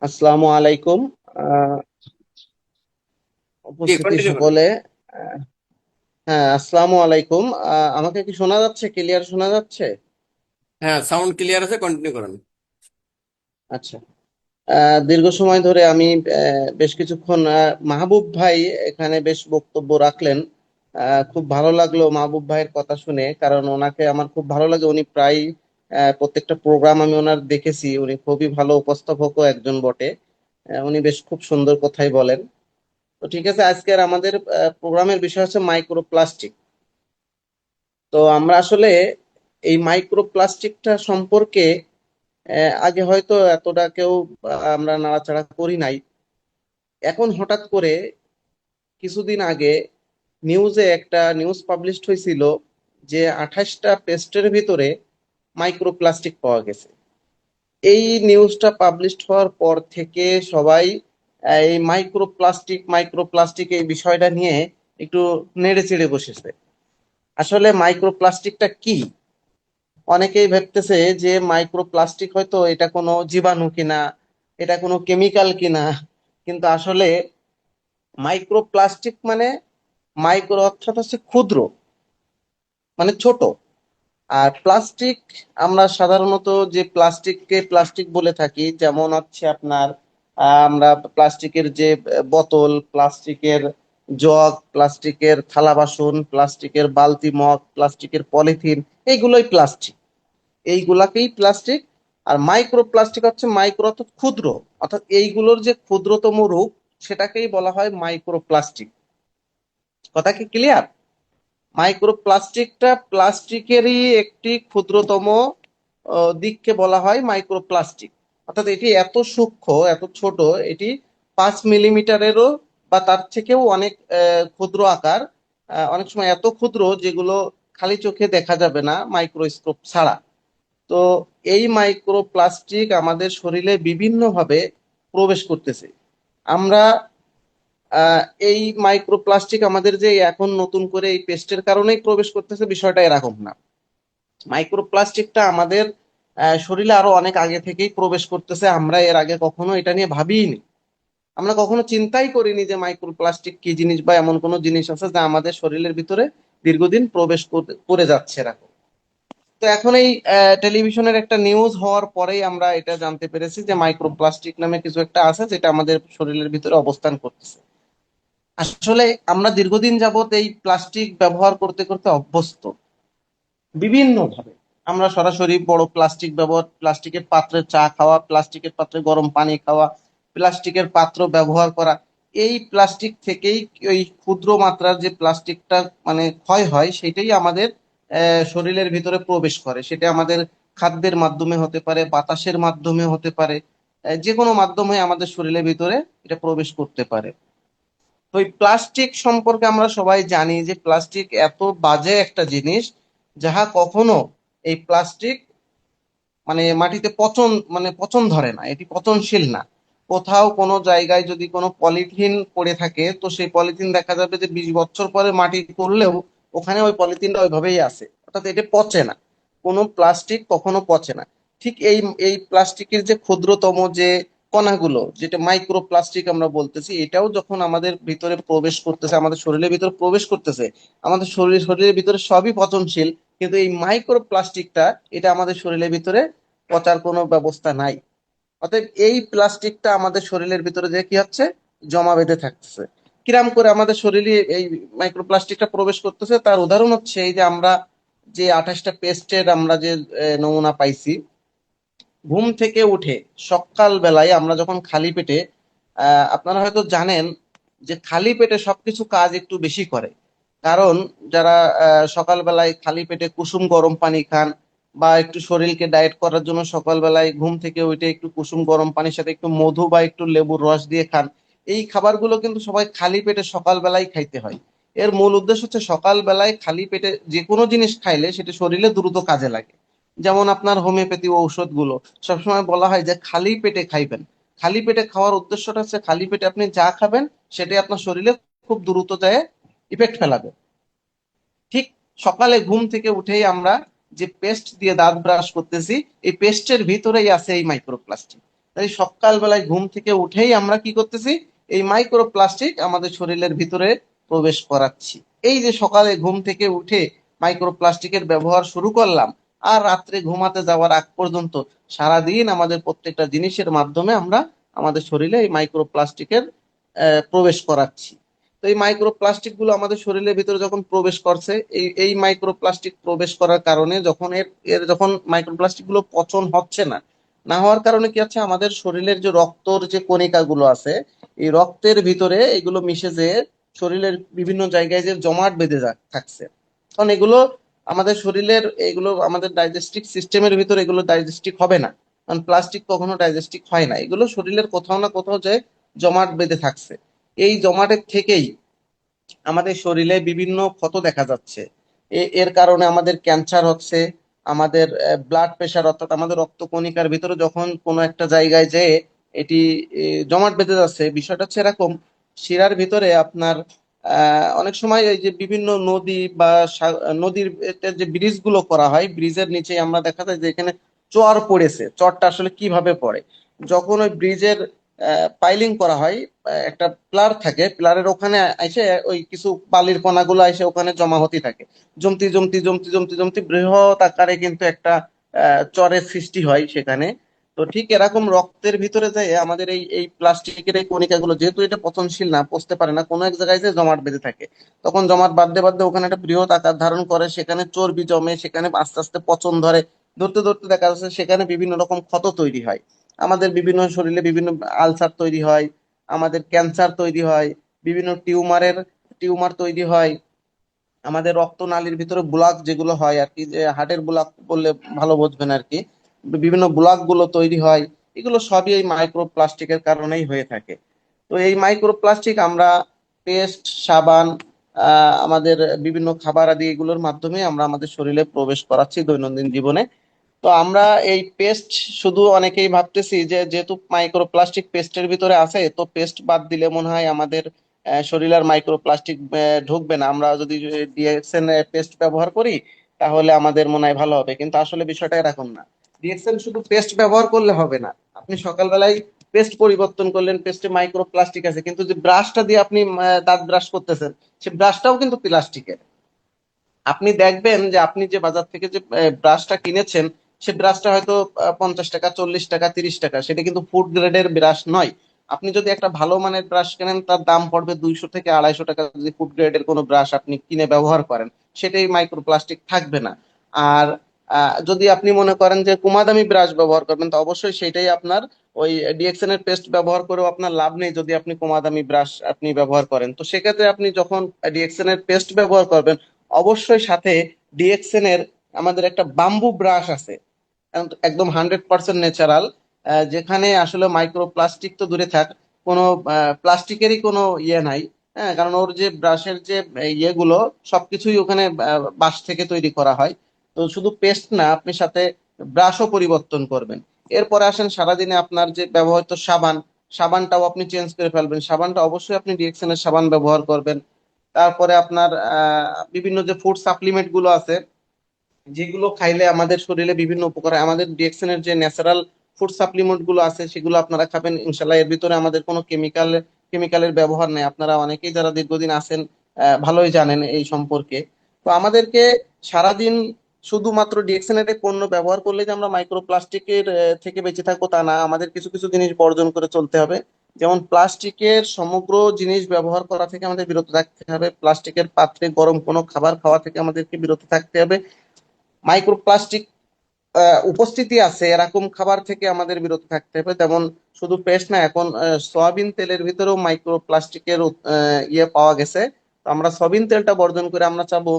আসসালামু আলাইকুম। আহ, জি, উপস্থিতি কন্টিনিউ করুন। সকলে। আহ, হ্যাঁ, আসসালামু আলাইকুম। আমাকে কি শোনা যাচ্ছে? ক্লিয়ার শোনা যাচ্ছে? হ্যাঁ, সাউন্ড ক্লিয়ার আছে, কন্টিনিউ করুন। আচ্ছা। দীর্ঘ সময় ধরে আমি বেশ কিছুক্ষণ মাহবুব ভাই এখানে বেশ বক্তব্য রাখলেন। খুব ভালো লাগলো মাহবুব ভাইয়ের কথা শুনে, কারণ ওনাকে আমার খুব ভালো লাগে। উনি প্রায় প্রত্যেকটা প্রোগ্রাম আমি ওনার দেখেছি। উনি খুবই ভালো উপস্থাপকও একজন বটে। উনি বেশ খুব সুন্দর কথাই বলেন। তো ঠিক আছে, আজকের আমাদের প্রোগ্রামের বিষয় হচ্ছে মাইক্রোপ্লাস্টিক। তো আমরা আসলে এই মাইক্রোপ্লাস্টিকটা সম্পর্কে আগে হয়তো এতটা কেউ আমরা নাড়াচাড়া করি নাই। এখন হঠাৎ করে কিছুদিন আগে নিউজে একটা নিউজ পাবলিশড হয়েছিল যে 28টা পেস্টের ভিতরে মাইক্রোপ্লাস্টিক পাওয়া গেছে। এই নিউজটা পাবলিশড হওয়ার পর থেকে সবাই এই মাইক্রোপ্লাস্টিক এই বিষয়টা নিয়ে একটু নেড়ে চেড়ে বসেছে। আসলে মাইক্রোপ্লাস্টিকটা কি? অনেকেই ভাবতেছে যে মাইক্রোপ্লাস্টিক হয়তো এটা কোনো জীবাণু কিনা, এটা কোনো কেমিক্যাল কিনা। কিন্তু আসলে মাইক্রোপ্লাস্টিক মানে মাইক্রো অর্থাৎ হচ্ছে ক্ষুদ্র, মানে ছোট। আর প্লাস্টিক, আমরা সাধারণত যে প্লাস্টিককে প্লাস্টিক বলে থাকি, যেমন হচ্ছে আপনার আমরা প্লাস্টিকের যে বোতল, প্লাস্টিকের জগ, প্লাস্টিকের থালা বাসন, প্লাস্টিকের বালতি মগ, প্লাস্টিকের পলিথিন, এইগুলোই প্লাস্টিক। এইগুলাকেই প্লাস্টিক। আর মাইক্রো প্লাস্টিক হচ্ছে মাইক্রো অর্থাৎ ক্ষুদ্র, অর্থাৎ এইগুলোর যে ক্ষুদ্রতম রূপ, সেটাকেই বলা হয় মাইক্রো প্লাস্টিক। কথা কি ক্লিয়ার? মাইক্রো প্লাস্টিকটা প্লাস্টিকেরই একটি ক্ষুদ্রতম দিককে বলা হয় মাইক্রো প্লাস্টিক। অর্থাৎ এটি এত সূক্ষ্ম, এত ছোট, এটি 5 মিলিমিটারেরও বা তার থেকেও অনেক ক্ষুদ্র আকার। অনেক সময় এত ক্ষুদ্র যেগুলো খালি চোখে দেখা যাবে না মাইক্রোস্কোপ ছাড়া। তো এই মাইক্রো প্লাস্টিক আমাদের শরীরে বিভিন্নভাবে প্রবেশ করতেছে। আমরা আহ, এই মাইক্রো প্লাস্টিক আমাদের যে এখন নতুন করে এই পেস্টের কারণেই প্রবেশ করতেছে, বিষয়টা এরকম না। মাইক্রো প্লাস্টিকটা আমাদের শরীরে আরো অনেক আগে থেকেই প্রবেশ করতেছে। আমরা এর আগে কখনো এটা নিয়ে ভাবিনি। আমরা কখনো চিন্তাই করিনি যে মাইক্রো প্লাস্টিক কি জিনিস, বা এমন কোনো জিনিস আছে যা আমাদের শরীরের ভিতরে দীর্ঘদিন প্রবেশ করে যাচ্ছে এরকম। তো এখন এই টেলিভিশনের একটা নিউজ হওয়ার পরেই আমরা এটা জানতে পেরেছি যে মাইক্রোপ্লাস্টিক নামে কিছু একটা আছে যেটা আমাদের শরীরের ভিতরে অবস্থান করতেছে। আসলে আমরা দীর্ঘদিন যাবত এই প্লাস্টিক ব্যবহার করতে করতে অভ্যস্ত বিভিন্ন ভাবে। আমরা সরাসরি বড় প্লাস্টিক ব্যবহার, প্লাস্টিকের পাত্রে চা খাওয়া, প্লাস্টিকের পাত্রে গরম পানি খাওয়া, প্লাস্টিকের পাত্র ব্যবহার করা। এই প্লাস্টিক থেকেই ওই ক্ষুদ্র মাত্রার যে প্লাস্টিকটা মানে ক্ষয় হয়, সেটাই আমাদের শরীরের ভিতরে প্রবেশ করে। সেটা আমাদের খাদ্যের মাধ্যমে হতে পারে, বাতাসের মাধ্যমে হতে পারে, যে কোনো মাধ্যমে আমাদের শরীরের ভিতরে এটা প্রবেশ করতে পারে। তো এই প্লাস্টিক সম্পর্কে আমরা সবাই জানি যে প্লাস্টিক এত বাজে একটা জিনিস, যাহা কখনো এই প্লাস্টিক মানে মাটিতে পচন ধরে না, এটি পচনশীল না। কোথাও কোনো জায়গায় যদি কোনো পলিথিন পড়ে থাকে, তো সেই পলিথিন দেখা যাবে যে 20 বছর পরে মাটি করলেও ওখানে ওই পলিথিনটা ওইভাবেই আছে, অর্থাৎ এটা পচে না। কোনো প্লাস্টিক কখনো পচে না। ঠিক এই এই প্লাস্টিকের যে ক্ষুদ্রতম যে কণাগুলো, যেটা মাইক্রো প্লাস্টিক আমরা বলতেছি, এটাও যখন আমাদের ভিতরে প্রবেশ করতেছে, আমাদের শরীরের ভিতরে প্রবেশ করতেছে, আমাদের শরীরের ভিতরে সবই পচনশীল। কিন্তু এই মাইক্রো প্লাস্টিকটা, এটা আমাদের শরীরের ভিতরে পচার কোনো ব্যবস্থা নাই। অতএব এই প্লাস্টিকটা আমাদের শরীরের ভিতরে যে কি হচ্ছে, জমা বেঁধে থাকতেছে। কিরাম করে আমাদের শরীরে এই মাইক্রোপ্লাস্টিকটা প্রবেশ করতেছে, তার উদাহরণ হচ্ছে এই যে আমরা যে 28টা পেস্টের আমরা যে নমুনা পাইছি। ঘুম থেকে উঠে সকাল বেলায় আমরা যখন খালি পেটে, আপনারা হয়তো জানেন যে খালি পেটে সবকিছু কাজ একটু বেশি করে। কারণ যারা সকাল বেলায় খালি পেটে কুসুম গরম পানি খান, বা একটু শরীরকে ডায়েট করার জন্য সকাল বেলায় ঘুম থেকে উঠে একটু কুসুম গরম পানির সাথে একটু মধু বা একটু লেবুর রস দিয়ে খান। এই খাবারগুলো কিন্তু সবাই খালি পেটে সকাল বেলায় খাইতে হয়। এর মূল উদ্দেশ্য হচ্ছে সকাল বেলায় খালি পেটে যে কোনো জিনিস খাইলে সেটা শরীরে দ্রুত কাজে লাগে। যেমন আপনার হোমিওপ্যাথি ঔষধগুলো সবসময় বলা হয় যে খালি পেটে খাইবেন। খালি পেটে খাওয়ার উদ্দেশ্যটা হচ্ছে খালি পেটে আপনি যা খাবেন সেটাই আপনার শরীরে খুব দ্রুত যায় ইফেক্ট ফেলাবে। ঠিক সকালে ঘুম থেকে উঠেই আমরা যে পেস্ট দিয়ে দাঁত ব্রাশ করতেছি, এই পেস্টের ভিতরেই আছে এই মাইক্রোপ্লাস্টিক। তাই সকালবেলায় ঘুম থেকে উঠেই আমরা কি করতেছি, এই মাইক্রোপ্লাস্টিক আমাদের শরীরের ভিতরে প্রবেশ করাচ্ছি। এই যে সকালে ঘুম থেকে উঠে মাইক্রোপ্লাস্টিকের ব্যবহার শুরু করলাম, আর রাত্রে ঘুমাতে যাওয়ার আগ পর্যন্ত সারাদিন আমাদের প্রত্যেকটা জিনিসের মাধ্যমে আমরা আমাদের শরীরে এই মাইক্রোপ্লাস্টিকের প্রবেশ করাচ্ছি। তো এই মাইক্রোপ্লাস্টিক গুলো আমাদের শরীরের ভিতরে যখন প্রবেশ করছে, এই এই মাইক্রোপ্লাস্টিক প্রবেশ করার কারণে যখন এর এর যখন মাইক্রোপ্লাস্টিক গুলো পচন হচ্ছে না, না হওয়ার কারণে কি হচ্ছে, আমাদের শরীরের যে রক্তর যে কণিকা গুলো আছে, এই রক্তের ভিতরে এগুলো মিশে যেয়ে শরীরের বিভিন্ন জায়গায় যে জমাট বেঁধে থাকছে। কারণ এগুলো আমাদের শরীরের, এগুলো আমাদের ডাইজেস্টিক সিস্টেমের ভিতরে এগুলো ডাইজেস্টিক হবে না। কারণ প্লাস্টিক কখনো ডাইজেস্টিক হয় না, এগুলো শরীরের কোথাও না কোথাও যে জমাট বেঁধে থাকছে। এই জমাটের থেকেই আমাদের শরীরে বিভিন্ন ক্ষত দেখা যাচ্ছে। এর কারণে আমাদের ক্যান্সার হচ্ছে, আমাদের ব্লাড প্রেশার, অর্থাৎ আমাদের রক্তকণিকার ভিতরে যখন কোনো একটা জায়গায় যে এটি জমাট বেঁধে যাচ্ছে, বিষয়টা হচ্ছে এরকম। শিরার ভিতরে আপনার অনেক সময় এই যে বিভিন্ন নদী বা নদীর এতে যে ব্রিজ গুলো করা হয়, ব্রিজের নিচে আমরা দেখা যায় যে এখানে চর পড়েছে। চরটা আসলে কিভাবে পড়ে, যখন ওই ব্রিজের পাইলিং করা হয়, একটা প্লার থাকে, প্লারের ওখানে এসে ওই কিছু বালির কণাগুলো এসে ওখানে জমা হতে থাকে। জমতি জমতি জমতি জমতি জমতি বৃহৎ আকারে কিন্তু একটা চরের সৃষ্টি হয় সেখানে। তো ঠিক এরকম রক্তের ভিতরে যায় আমাদের এই এই প্লাস্টিকের এই কণিকাগুলো, যেহেতু এটা পচনশীল না, পচতে পারে না, কোনো এক জায়গায় যে জমাট বেঁধে থাকে, তখন জমাট বাঁধতে বাঁধতে ওখানে একটা বৃহৎ আকার ধারণ করে, সেখানে চর্বি জমে, সেখানে আস্তে আস্তে পচন ধরে। ধরতে ধরতে দেখা যাচ্ছে সেখানে বিভিন্ন রকম ক্ষত তৈরি হয়। আমাদের বিভিন্ন শরীরে বিভিন্ন আলসার তৈরি হয়, আমাদের ক্যান্সার তৈরি হয়, বিভিন্ন টিউমার তৈরি হয়, আমাদের রক্তনালীর ভিতরে ব্লক যেগুলো হয় আর কি, যে হার্টের ব্লক বললে ভালো বুঝবেন আর কি, বিভিন্ন ব্লক গুলো তৈরি হয়। এগুলো সবই এই মাইক্রোপ্লাস্টিকের কারণেই হয়ে থাকে। তো এই মাইক্রোপ্লাস্টিক আমরা পেস্ট, সাবান, আমাদের বিভিন্ন খাবার আদি এগুলোর মাধ্যমে আমরা আমাদের শরীরে প্রবেশ করাচ্ছি দৈনন্দিন জীবনে। তো আমরা এই পেস্ট, শুধু অনেকেই ভাবতেছি যে যেহেতু মাইক্রোপ্লাস্টিক পেস্টের ভিতরে আছে, তো পেস্ট বাদ দিলে মনে হয় আমাদের শরীরে আর মাইক্রোপ্লাস্টিক ঢুকবে না, আমরা যদি ডিএক্সএন পেস্ট ব্যবহার করি তাহলে আমাদের মনে হয় ভালো হবে। কিন্তু আসলে বিষয়টা এরকম না। ডিএক্সএন শুধু পেস্ট ব্যবহার করলে হবে না। আপনি সকালবেলায় পেস্ট পরিবর্তন করলেন, পেস্টে মাইক্রোপ্লাস্টিক আছে, কিন্তু যে ব্রাশটা দিয়ে আপনি দাঁত ব্রাশ করতেছেন, সে ব্রাশটাও কিন্তু প্লাস্টিকের। আপনি দেখবেন যে আপনি যে বাজার থেকে যে ব্রাশটা কিনেছেন, সে ব্রাশটা হয়তো 50 টাকা, 40 টাকা, 30 টাকা, সেটা কিন্তু ফুড গ্রেডের ব্রাশ নয়। আপনি যদি একটা ভালো মানের ব্রাশ কেনেন, তার দাম পড়বে 200 থেকে 250 টাকা। যদি ফুড গ্রেডের কোনো ব্রাশ আপনি কিনে ব্যবহার করেন, সেটাই মাইক্রোপ্লাস্টিক থাকবে না। আর যদি আপনি মনে করেন যে কমা দামি ব্রাশ ব্যবহার করবেন, তো অবশ্যই সেটাই আপনার ওই ডিএক্সএন এর পেস্ট ব্যবহার করেও আপনার লাভ নেই যদি আপনি কমা দামি ব্রাশ আপনি ব্যবহার করেন। তো সেক্ষেত্রে আপনি যখন ডিএক্সএন এর পেস্ট ব্যবহার করবেন, অবশ্যই সাথে ডিএক্সএন এর আমাদের একটা বাম্বু ব্রাশ আছে, একদম 100% ন্যাচারাল, যেখানে আসলে মাইক্রোপ্লাস্টিক তো দূরে থাক, কোনো প্লাস্টিকেরই কোনো ইয়ে নাই। হ্যাঁ, কারণ ওর যে ব্রাশের যে ইয়েগুলো সবকিছুই ওখানে বাঁশ থেকে তৈরি করা হয়। তো শুধু পেস্ট না, আপনি সাথে ব্রাশও পরিবর্তন করবেন। এরপরে আসেন সারাদিনে আপনার যে ব্যবহৃত সাবান, সাবানটাও আপনি চেঞ্জ করে ফেলবেন। সাবানটা অবশ্যই আপনি ডিএক্সএন এর সাবান ব্যবহার করবেন। তারপরে আপনার বিভিন্ন যে ফুড সাপ্লিমেন্ট গুলো আছে, যেগুলো খাইলে আমাদের শরীরে বিভিন্ন উপকার হয়, আমাদের ডিএক্সএন এর যে ন্যাচারাল ফুড সাপ্লিমেন্ট গুলো আছে, সেগুলো আপনারা খাবেন ইনশাল্লাহ। এর ভিতরে আমাদের কোনো কেমিক্যালের ব্যবহার নেই। আপনারা অনেকেই যারা দীর্ঘদিন আছেন ভালোই জানেন এই সম্পর্কে। তো আমাদেরকে সারাদিন শুধুমাত্র ডিএক্সএন এর পণ্য ব্যবহার করলে যে আমরা মাইক্রোপ্লাস্টিকের থেকে বেঁচে থাকবো তা না, আমাদের কিছু কিছু জিনিস বর্জন করে চলতে হবে। যেমন প্লাস্টিকের সমগ্র জিনিস ব্যবহার করা থেকে আমাদের বিরত থাকতে হবে, প্লাস্টিকের পাত্রে গরম কোনো খাবার খাওয়া থেকে আমাদেরকে বিরত থাকতে হবে, মাইক্রোপ্লাস্টিক উপস্থিতি আছে এরকম খাবার থেকে আমাদের বিরত থাকতে হবে। যেমন শুধু পেস্ট না, এখন সয়াবিন তেলের ভিতরেও মাইক্রোপ্লাস্টিকের ইয়ে পাওয়া গেছে। তো আমরা সয়াবিন তেলটা বর্জন করে আমরা চাবো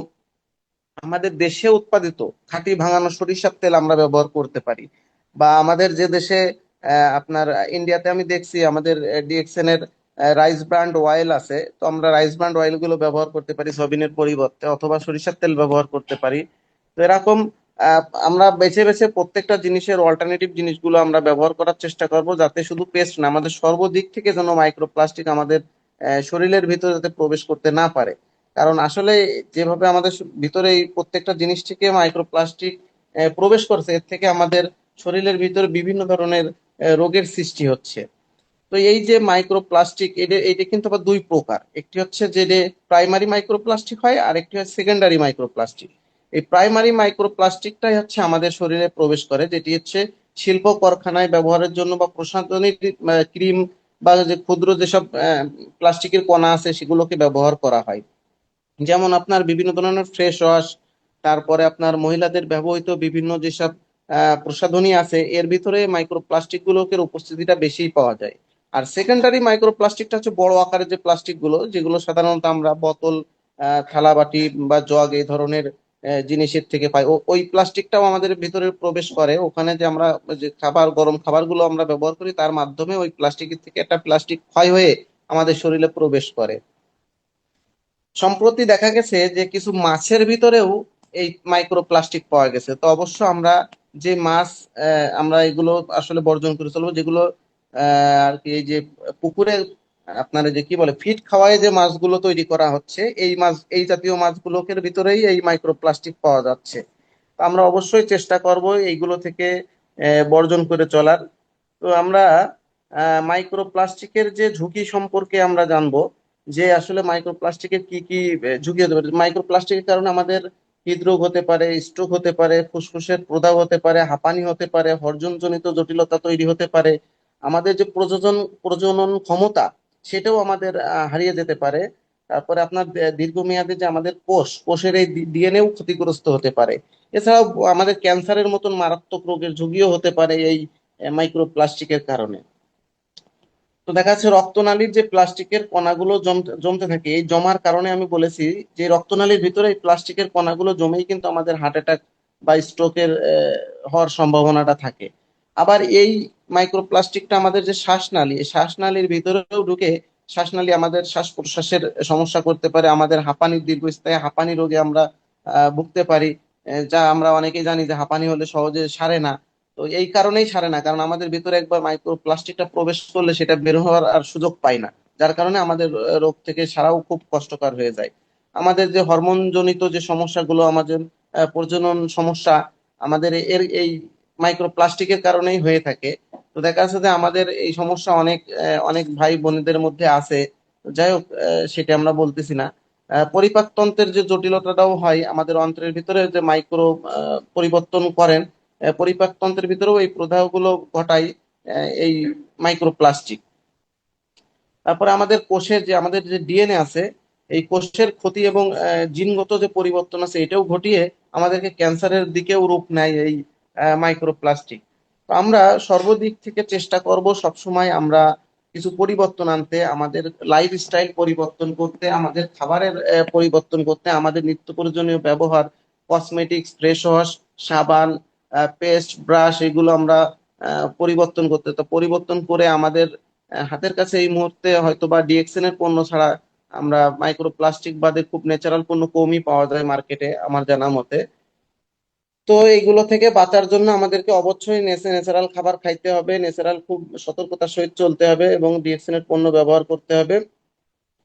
আমাদের দেশে উৎপাদিত খাঁটি ভাঙানো সরিষার তেল আমরা ব্যবহার করতে পারি। বা আমাদের যে দেশে আপনার ইন্ডিয়াতে আমি দেখছি আমাদের ডিএক্সএন এর রাইস ব্র্যান্ড অয়েল আছে, তো আমরা রাইস ব্র্যান্ড অয়েল গুলো ব্যবহার করতে পারি সয়াবিনের পরিবর্তে, অথবা সরিষার তেল ব্যবহার করতে পারি। তো এরকম আমরা বেছে বেছে প্রত্যেকটা জিনিসের অল্টারনেটিভ জিনিসগুলো আমরা ব্যবহার করার চেষ্টা করব, যাতে শুধু পেস্ট না, আমাদের সর্বদিক থেকে যেন মাইক্রোপ্লাস্টিক আমাদের শরীরের ভিতরে যাতে প্রবেশ করতে না পারে। কারণ আসলে যেভাবে আমাদের ভিতরে এই প্রত্যেকটা জিনিস থেকে মাইক্রোপ্লাস্টিক প্রবেশ করছে, এর থেকে আমাদের শরীরের ভিতরে বিভিন্ন ধরনের রোগের সৃষ্টি হচ্ছে। তো এই যে মাইক্রোপ্লাস্টিক, এটা এটা কিন্তু আবার দুই প্রকার। একটি হচ্ছে যে প্রাইমারি মাইক্রোপ্লাস্টিক হয়, আর একটি হয় সেকেন্ডারি মাইক্রোপ্লাস্টিক। এই প্রাইমারি মাইক্রোপ্লাস্টিকটাই হচ্ছে আমাদের শরীরে প্রবেশ করে, যেটি হচ্ছে শিল্প কারখানায় ব্যবহারের জন্য বা প্রসাধনী ক্রিম বা যে ক্ষুদ্র যেসব প্লাস্টিকের কণা আছে সেগুলোকে ব্যবহার করা হয়। যেমন আপনার বিভিন্ন ধরনের ফ্রেশ ওয়াশ, তারপরে আপনার মহিলাদের ব্যবহৃত বিভিন্ন যেসব প্রসাধনী আছে, এর ভিতরে মাইক্রোপ্লাস্টিক গুলোকে উপস্থিতিটা বেশি পাওয়া যায়। আর সেকেন্ডারি মাইক্রোপ্লাস্টিকটা হচ্ছে বড় আকারের যে প্লাস্টিক গুলো, যেগুলো সাধারণত আমরা বোতল, থালা বাটি বা জগ এই ধরনের জিনিসের থেকে পাই, ওই প্লাস্টিকটাও আমাদের ভিতরে প্রবেশ করে। ওখানে যে আমরা যে খাবার, গরম খাবারগুলো আমরা ব্যবহার করি, তার মাধ্যমে ওই প্লাস্টিকের থেকে একটা প্লাস্টিক ক্ষয় হয়ে আমাদের শরীরে প্রবেশ করে। সম্প্রতি দেখা গেছে যে কিছু মাছের ভিতরেও এই মাইক্রোপ্লাস্টিক পাওয়া গেছে। তো অবশ্য আমরা যে মাছ, আমরা এগুলো আসলে বর্জন করে চলবো, যেগুলো আর কি এই যে পুকুরে আপনার এই যে কি বলে ফিড খাওয়ায় যে মাছগুলো তৈরি করা হচ্ছে, এই মাছ, এই জাতীয় মাছগুলোর ভিতরেই এই মাইক্রোপ্লাস্টিক পাওয়া যাচ্ছে। তো আমরা অবশ্যই চেষ্টা করব এইগুলো থেকে বর্জন করে চলার। তো আমরা মাইক্রোপ্লাস্টিকের যে ঝুঁকি সম্পর্কে আমরা জানবো, যে আসলে মাইক্রোপ্লাস্টিকের কি কি ঝুঁকি হতে পারে। মাইক্রোপ্লাস্টিকের কারণে আমাদের হৃদরোগ হতে পারে, স্ট্রোক হতে পারে, ফুসফুসের প্রদাহ হতে পারে, হাঁপানি হতে পারে, হরমোনজনিত জটিলতা তৈরি হতে পারে। আমাদের যে প্রজনন ক্ষমতা, সেটাও আমাদের হারিয়ে যেতে পারে। তারপরে আপনার দীর্ঘমেয়াদে যে আমাদের কোষের এই ডিএনএও ক্ষতিগ্রস্ত হতে পারে। এছাড়াও আমাদের ক্যান্সারের মতন মারাত্মক রোগের ঝুঁকিও হতে পারে এই মাইক্রোপ্লাস্টিকের কারণে। তো দেখা যাচ্ছে রক্তনালীর যে প্লাস্টিকের কণাগুলো জমতে জমতে থাকে, এই জমার কারণে আমি বলেছি যে রক্তনালীর ভিতরে এই প্লাস্টিকের কণাগুলো জমেই কিন্তু আমাদের হার্ট অ্যাটাক বা স্ট্রোকের হওয়ার সম্ভাবনাটা থাকে। আবার এই মাইক্রোপ্লাস্টিকটা আমাদের যে শ্বাসনালী, এই শ্বাসনালীর ভিতরেও ঢুকে শ্বাসনালী আমাদের শ্বাস প্রশ্বাসের সমস্যা করতে পারে। আমাদের হাঁপানি, দীর্ঘস্থায়ী হাঁপানি রোগে আমরা ভুগতে পারি। যা আমরা অনেকেই জানি যে হাঁপানি হলে সহজে সারে না। তো এই কারণেই সারে না, কারণ আমাদের ভিতরে একবার মাইক্রো প্লাস্টিকটা প্রবেশ করলে সেটা বের হওয়ার আর সুযোগ পায় না। যার কারণে আমাদের রোগ থেকে সারাও খুব কষ্টকর হয়ে যায়। আমাদের যে হরমোন জনিত যে সমস্যাগুলো, আমাদের প্রজনন সমস্যা, আমাদের এই মাইক্রো প্লাস্টিকের কারণেই হয়ে থাকে। তো দেখা যাচ্ছে যে আমাদের এই সমস্যা অনেক অনেক ভাই বোনেদের মধ্যে আছে। তো যাই হোক, সেটা আমরা বলতেছি না। পরিপাকতন্ত্রের যে জটিলতাটাও হয়, আমাদের অন্ত্রের ভিতরে যে মাইক্রো পরিবর্তন করেন, পরিপাকতন্ত্রের ভিতরেও এই প্রদাহগুলো ঘটায় এই মাইক্রোপ্লাস্টিক। তারপরে আমাদের কোষের যে আমাদের যে ডিএনএ আছে, এই কোষের ক্ষতি এবং জিনগত যে পরিবর্তন আছে, এটাও ঘটিয়ে আমাদেরকে ক্যান্সারের দিকেও রূপ নেয় এই মাইক্রোপ্লাস্টিক। তো আমরা সর্বদিক থেকে চেষ্টা করব সবসময় আমরা কিছু পরিবর্তন আনতে, আমাদের লাইফস্টাইল পরিবর্তন করতে, আমাদের খাবারের পরিবর্তন করতে, আমাদের নিত্য প্রয়োজনীয় ব্যবহার, কসমেটিক্স, ফ্রেশ ওয়াশ, সাবান, পেস্ট, ব্রাশ, এগুলো আমরা পরিবর্তন করতে। তো পরিবর্তন করে আমাদের হাতের কাছে এই মুহূর্তে হয়তো বা ডিএক্সএন এর পণ্য ছাড়া আমরা মাইক্রোপ্লাস্টিক বাদে খুব ন্যাচারাল পণ্য কমই পাওয়া যায় মার্কেটে আমার জানা মতে। তো এইগুলো থেকে বাঁচার জন্য আমাদেরকে অবশ্যই ন্যাচারাল খাবার খাইতে হবে, ন্যাচারাল খুব সতর্কতার সহিত চলতে হবে এবং ডিএক্সএন এর পণ্য ব্যবহার করতে হবে।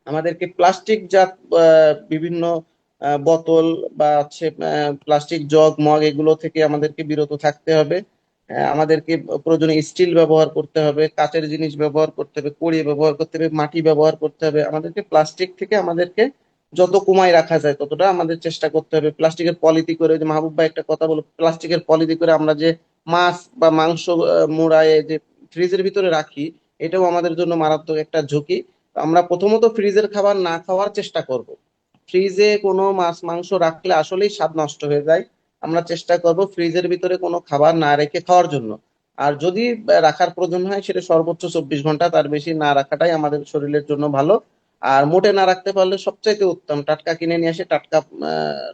আমাদেরকে প্লাস্টিক জাত বিভিন্ন বোতল বা হচ্ছে প্লাস্টিক জগ মগ, এগুলো থেকে আমাদেরকে বিরত থাকতে হবে। আমাদেরকে প্রয়োজনে স্টিল ব্যবহার করতে হবে, কাচের জিনিস ব্যবহার করতে হবে, কড়ি ব্যবহার করতে হবে, মাটি ব্যবহার করতে হবে। আমাদেরকে প্লাস্টিক থেকে আমাদেরকে যত কমায় রাখা যায় ততটা আমাদের চেষ্টা করতে হবে। প্লাস্টিকের পলিথি করে, যে মাহবুব ভাই একটা কথা বলো, প্লাস্টিকের পলিথি করে আমরা যে মাছ বা মাংস মোড়ায় যে ফ্রিজের ভিতরে রাখি, এটাও আমাদের জন্য মারাত্মক একটা ঝুঁকি। আমরা প্রথমত ফ্রিজের খাবার না খাওয়ার চেষ্টা করব। ফ্রিজে কোনো মাছ মাংস রাখলে আসলেই স্বাদ নষ্ট হয়ে যায়। আমরা চেষ্টা করব ফ্রিজের ভিতরে কোনো খাবার না রেখে খাওয়ার জন্য। আর যদি রাখার প্রয়োজন হয়, সেটা সর্বোচ্চ 24 ঘন্টা, তার বেশি না রাখাটাই আমাদের শরীরের জন্য ভালো। আর মোটে না রাখতে পারলে সবচাইতে উত্তম টাটকা কিনে নিয়ে এসে টাটকা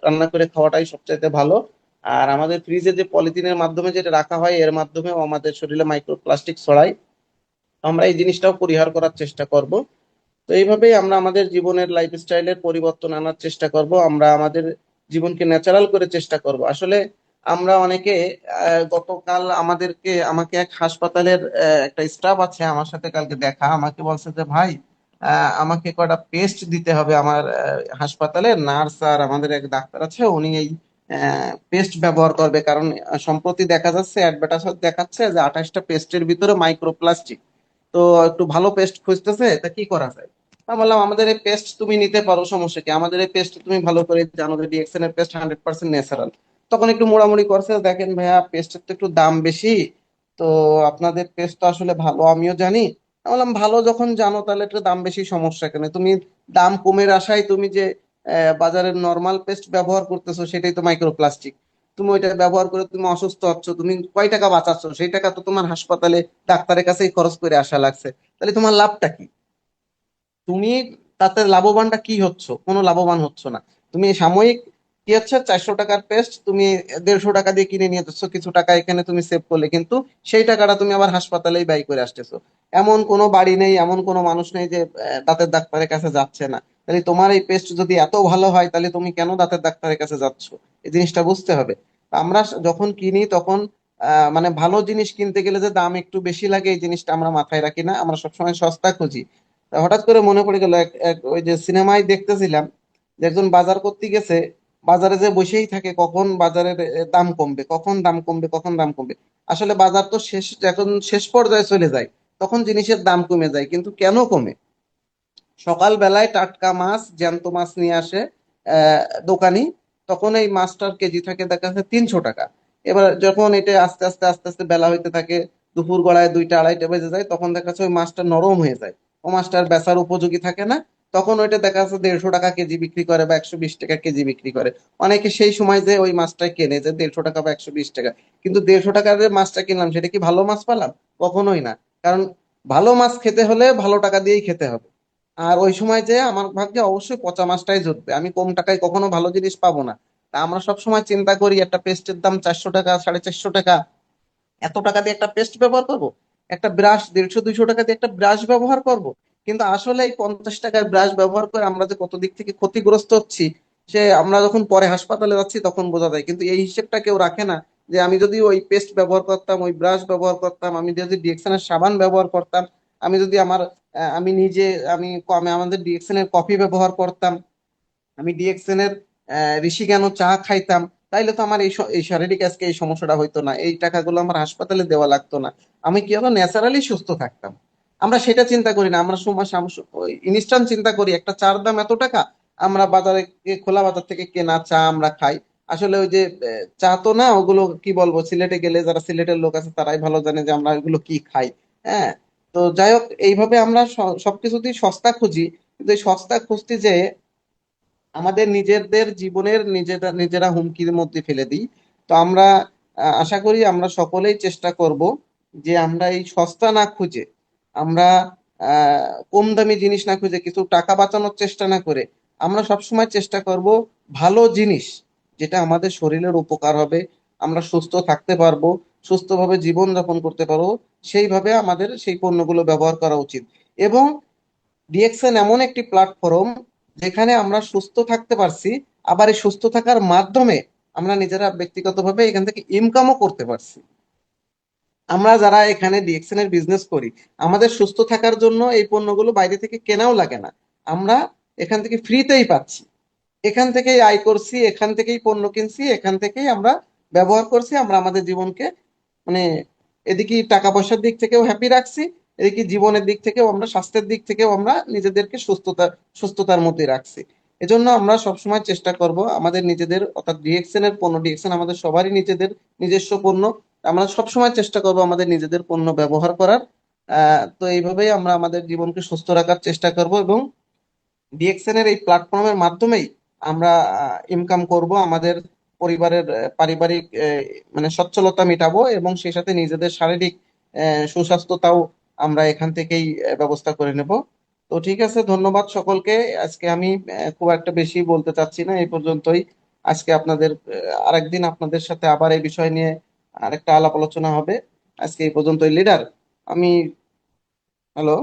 রান্না করে খাওয়াটাই সবচাইতে ভালো। আর আমাদের ফ্রিজে যে পলিথিনের মাধ্যমে যেটা রাখা হয়, এর মাধ্যমেও আমাদের শরীরে মাইক্রোপ্লাস্টিক ছড়ায়। আমরা এই জিনিসটাও পরিহার করার চেষ্টা করব। তো এইভাবেই আমরা আমাদের জীবনের লাইফস্টাইলের পরিবর্তন আনার চেষ্টা করব। আমরা আমাদের জীবনকে ন্যাচারাল করে চেষ্টা করব। আসলে আমরা অনেকে, গতকাল আমাকে এক হাসপাতালের একটা স্টাফ আছে, আমার সাথে কালকে দেখা, আমাকে বলছে যে ভাই, আমাকে কয়টা পেস্ট দিতে হবে। আমার হাসপাতালে নার্স আর আমাদের এক ডাক্তার আছে, উনি এই পেস্ট ব্যবহার করবে, কারণ সম্প্রতি দেখা যাচ্ছে অ্যাডভার্টাইজ দেখাচ্ছে যে 28টা পেস্টের ভিতরে মাইক্রোপ্লাস্টিক। তো একটু ভালো পেস্ট খুঁজতেছে, তা কি করা যায়? আমি বললাম আমাদের এই পেস্ট তুমি নিতে পারো, সমস্যা কি, আমাদের এই পেস্ট তুমি ভালো করে জানো যে ডিএক্সএন এর পেস্ট 100% ন্যাচারাল। তখন একটু মোড়ামুড়ি করছে, দেখেন ভাইয়া পেস্টের তো একটু দাম বেশি, তো আপনাদের পেস্ট তো আসলে ভালো আমিও জানি। আমি বললাম ভালো যখন জানো তাহলে একটু দাম বেশি, সমস্যা কেন? তুমি দাম কমের আশায় তুমি যে বাজারের নর্মাল পেস্ট ব্যবহার করতেছো সেটাই তো মাইক্রোপ্লাস্টিক। তুমি ওইটা ব্যবহার করে তুমি অসুস্থ হচ্ছ, তুমি কয় টাকা বাঁচাচ্ছ? সেই টাকা তো তোমার হাসপাতালে ডাক্তারের কাছেই খরচ করে আসা লাগছে। তাহলে তোমার লাভটা কি? তুমি তাতে লাভবানটা কি হচ্ছ? কোনো লাভবান হচ্ছ না। তুমি সাময়িক কি হচ্ছে, 400 টাকার পেস্ট তুমি 150 টাকা দিয়ে কিনে নিয়ে যাচ্ছ, কিছু টাকা এখানে তুমি সেভ করলে, কিন্তু সেই টাকাটা তুমি আবার হাসপাতালেই ব্যয় করে আসতেছো। এমন কোনো বাড়ি নেই, এমন কোনো মানুষ নেই যে দাঁতের ডাক্তারের কাছে যাচ্ছে না। তাহলে তোমার এই পেস্ট যদি এত ভালো হয় তাহলে তুমি কেন দাঁতের ডাক্তারের কাছে যাচ্ছ? এই জিনিসটা বুঝতে হবে। তা আমরা যখন কিনি তখন মানে ভালো জিনিস কিনতে গেলে যে দাম একটু বেশি লাগে এই জিনিসটা আমরা মাথায় রাখি না, আমরা সবসময় সস্তা খুঁজি। তা হঠাৎ করে মনে পড়ে গেল ওই যে সিনেমায় দেখতেছিলাম যে একজন বাজার করতে গেছে, বাজারে যে বসেই থাকে কখন বাজারের দাম কমবে, কখন দাম কমবে, কখন দাম কমবে। আসলে বাজার তো শেষ, যখন শেষ পর্যায়ে চলে যায় তখন জিনিসের দাম কমে যায়, কিন্তু কেন কমে? সকাল বেলায় টাটকা মাছ, জ্যান্ত মাছ নিয়ে আসে দোকানি, তখন এই মাছটার কেজি থাকে দেখা যাচ্ছে 300 টাকা। এবার যখন এটা আস্তে আস্তে আস্তে আস্তে বেলা হইতে থাকে, দুপুর গড়ায় 2টা 2:30 বেজে যায়, তখন দেখা যাচ্ছে ওই মাছটা নরম হয়ে যায়, ও মাছটার বেচার উপযোগী থাকে না। তখন ওইটা দেখা যাচ্ছে 150 টাকা কেজি বিক্রি করে বা 120 টাকা কেজি বিক্রি করে। অনেকে সেই সময় যে ওই মাছটা কেনে যে 150 টাকা বা 120 টাকা, কিন্তু 150 টাকার যে মাছটা কিনলাম সেটা কি ভালো মাছ পেলাম? কখনোই না। কারণ ভালো মাছ খেতে হলে ভালো টাকা দিয়েই খেতে হবে। আর ওই সময় যে আমার ভাগ্যে অবশ্যই পচা মাছটাই জুটবে, আমি কম টাকায় কখনো ভালো জিনিস পাবো না। তা আমরা সব সময় চিন্তা করি একটা পেস্টের দাম 400 টাকা, 450 টাকা, এত টাকা দিয়ে একটা পেস্ট ব্যবহার করব, একটা ব্রাশ 150 200 টাকা দিয়ে একটা ব্রাশ ব্যবহার করব। কিন্তু আসলে এই 50 টাকার ব্রাশ ব্যবহার করে আমরা যে কত দিক থেকে ক্ষতিগ্রস্ত হচ্ছি, সে আমরা যখন পরে হাসপাতালে যাচ্ছি তখন বোঝা যায়। কিন্তু এই হিসেবটা কেউ রাখে না যে আমি যদি ওই পেস্ট ব্যবহার করতাম, ওই ব্রাশ ব্যবহার করতাম, আমি যদি ডিএক্সএন এর সাবান ব্যবহার করতাম, আমি যদি আমার আমি নিজে আমি আমাদের ডিএক্সএন এর কফি ব্যবহার করতাম, আমি ডিএক্সএন এর ঋষি কেন চা খাইতাম, তাইলে তো আমার এই শারীরিক আজকে এই সমস্যাটা হইতো না, এই টাকাগুলো আমার হাসপাতালে দেওয়া লাগতো না, আমি কি হলো ন্যাচারালি সুস্থ থাকতাম। আমরা সেটা চিন্তা করি না, আমরা সময় ইনস্ট্যান্ট চিন্তা করি একটা চার দাম এত টাকা, আমরা বাজারে খোলা বাজার থেকে কেনা চা আমরা খাই। আসলে ওই যে চা তো না, ওগুলো কি বলবো, সিলেটে গেলে যারা সিলেটের লোক আছে তারাই ভালো জানে যে আমরা এগুলো কি খাই। হ্যাঁ। তো যাই হোক, এইভাবে আমরা সবকিছুতেই সস্তা খুঁজি, কিন্তু এই সস্তা খুঁজতে যে আমাদের নিজেদের জীবনের নিজেরা নিজেরা হুমকির মধ্যে ফেলে দিই। তো আমরা আশা করি আমরা সকলেই চেষ্টা করব যে আমরা এই সস্তা না খুঁজে, আমরা কম দামি জিনিস না খুঁজে, কিছু টাকা বাঁচানোর চেষ্টা না করে আমরা সবসময় চেষ্টা করব ভালো জিনিস, যেটা আমাদের শরীরের উপকার হবে, আমরা সুস্থ থাকতে পারবো, সুস্থভাবে জীবন যাপন করতে পারবো, সেইভাবে আমাদের সেই পণ্যগুলো ব্যবহার করা উচিত। এবং ডিএক্সএন এমন একটি প্ল্যাটফর্ম যেখানে আমরা সুস্থ থাকতে পারছি, আবার এই সুস্থ থাকার মাধ্যমে আমরা নিজেরা ব্যক্তিগতভাবে এখান থেকে ইনকামও করতে পারছি। আমরা যারা এখানে ডিএক্সএন এর বিজনেস করি, আমাদের সুস্থ থাকার জন্য এই পণ্যগুলো বাইরে থেকে কেনাও লাগে না, আমরা এখান থেকে ফ্রিতেই পাচ্ছি। এখান থেকেই আয় করছি, এখান থেকেই পণ্য কিনছি, এখান থেকেই আমরা ব্যবহার করছি, আমরা আমাদের জীবনকে মানে এদিকে টাকা পয়সার দিক থেকেও হ্যাপি রাখছি, এদিকে জীবনের দিক থেকেও আমরা, স্বাস্থ্যের দিক থেকেও আমরা নিজেদেরকে সুস্থতার মধ্যে রাখছি। এজন্য আমরা সবসময় চেষ্টা করব আমাদের নিজেদের, অর্থাৎ ডিএক্সএন এর পণ্য, ডিএক্সএন আমাদের সবারই নিজেদের নিজস্ব পণ্য, আমরা সবসময় চেষ্টা করব আমাদের নিজেদের পণ্য ব্যবহার করার। তো এইভাবেই আমরা আমাদের জীবনকে সুস্থ রাখার চেষ্টা করব, এবং ডিএক্সএন এর এই প্ল্যাটফর্মের মাধ্যমেই আমরা ইনকাম করব, আমাদের পরিবারের পারিবারিক মানে সচ্ছলতা মেটাবো, এবং সেই সাথে নিজেদের শারীরিক সুস্বাস্থ্যতাও আমরা এখান থেকেই ব্যবস্থা করে নেব। তো ঠিক আছে, ধন্যবাদ সকলকে। আজকে আমি খুব একটা বেশি বলতে চাচ্ছি না, এই পর্যন্তই। আজকে আপনাদের আরেকদিন আপনাদের সাথে আবার এই বিষয় নিয়ে আরেকটা আলাপ আলোচনা হবে। আজকে এই পর্যন্তই লিডার। আমি হ্যালো।